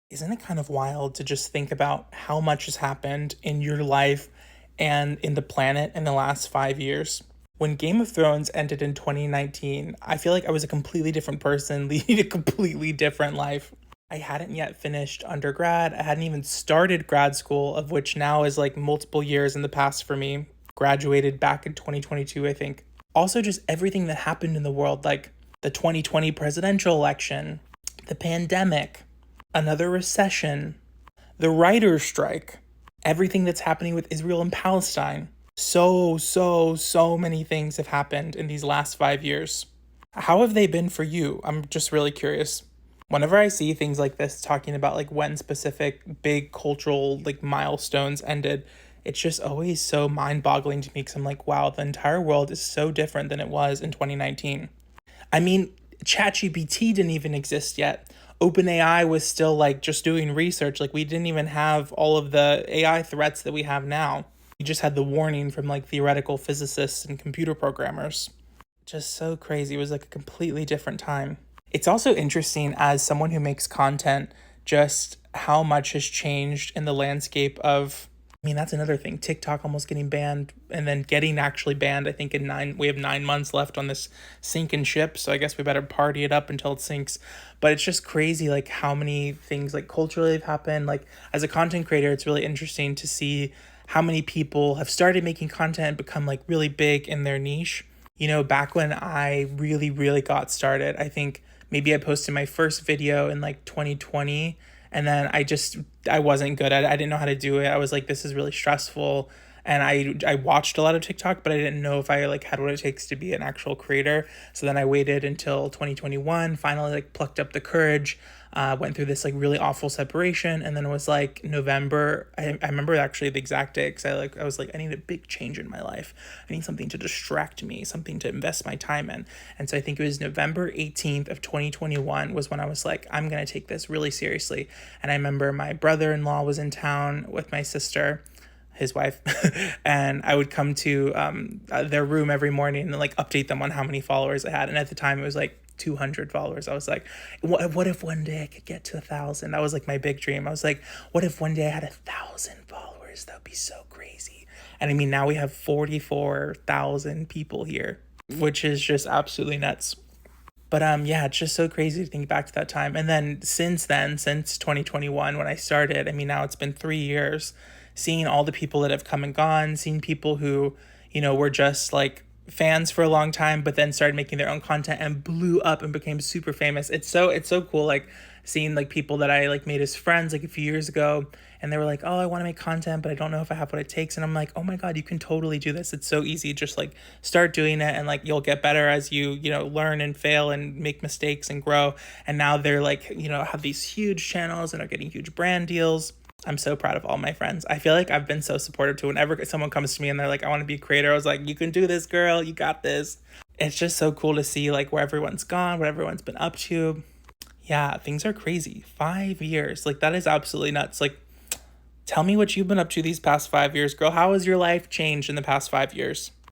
Isn't it kind of wild to just think about how much has happened in your life and in the planet in the last 5 years? When Game of Thrones ended in 2019, I feel like I was a completely different person leading a completely different life. I hadn't yet finished undergrad. I hadn't even started grad school, of which now is like multiple years in the past for me. Graduated back in 2022, I think. Also, just everything that happened in the world, like the 2020 presidential election, the pandemic, another recession, the writer's strike, everything that's happening with Israel and Palestine. So many things have happened in these last 5 years. How have they been for you? I'm just really curious. Whenever I see things like this talking about like when specific big cultural like milestones ended, it's just always so mind-boggling to me because I'm like, wow, the entire world is so different than it was in 2019. I mean, ChatGPT didn't even exist yet. OpenAI was still like just doing research. Like we didn't even have all of the AI threats that we have now. You just had the warning from like theoretical physicists and computer programmers. Just so crazy. It was like a completely different time. It's also interesting as someone who makes content, just how much has changed in the landscape of. I mean, that's another thing. TikTok almost getting banned and then getting actually banned. I think we have 9 months left on this sinking ship. So I guess we better party it up until it sinks. But it's just crazy, like how many things like culturally have happened. Like as a content creator, it's really interesting to see how many people have started making content and become like really big in their niche. Back when I really got started, I think maybe I posted my first video in like 2020, and then I wasn't good at it. I didn't know how to do it. I was like, this is really stressful. And I watched a lot of TikTok, but I didn't know if I like had what it takes to be an actual creator. So then I waited until 2021, finally like plucked up the courage, went through this like really awful separation, and then it was like November. I remember actually the exact day because I was like, I need a big change in my life. I need something to distract me, something to invest my time in. And so I think it was November 18th of 2021 was when I was like, I'm gonna take this really seriously. And I remember my brother-in-law was in town with my sister, his wife, and I would come to their room every morning and like update them on how many followers I had. And at the time, it was like 200 followers. I was like, what if one day I could get to 1,000? That was like my big dream. I was like, what if one day I had 1,000 followers? That would be so crazy. And I mean, now we have 44,000 people here, which is just absolutely nuts. But yeah, it's just so crazy to think back to that time. And then, since 2021, when I started, I mean, now it's been 3 years, seeing all the people that have come and gone, seeing people who, were just like fans for a long time, but then started making their own content and blew up and became super famous. It's so cool, like seeing like people that I like made as friends like a few years ago, and they were like, oh, I want to make content, but I don't know if I have what it takes. And I'm like, oh my God, you can totally do this. It's so easy. Just like start doing it, and like you'll get better as you learn and fail and make mistakes and grow. And now they're like, have these huge channels and are getting huge brand deals. I'm so proud of all my friends. I feel like I've been so supportive to whenever someone comes to me and they're like, I want to be a creator. I was like, you can do this, girl. You got this. It's just so cool to see like where everyone's gone, what everyone's been up to. Yeah, things are crazy. 5 years. Like that is absolutely nuts. Like tell me what you've been up to these past 5 years, girl. How has your life changed in the past 5 years?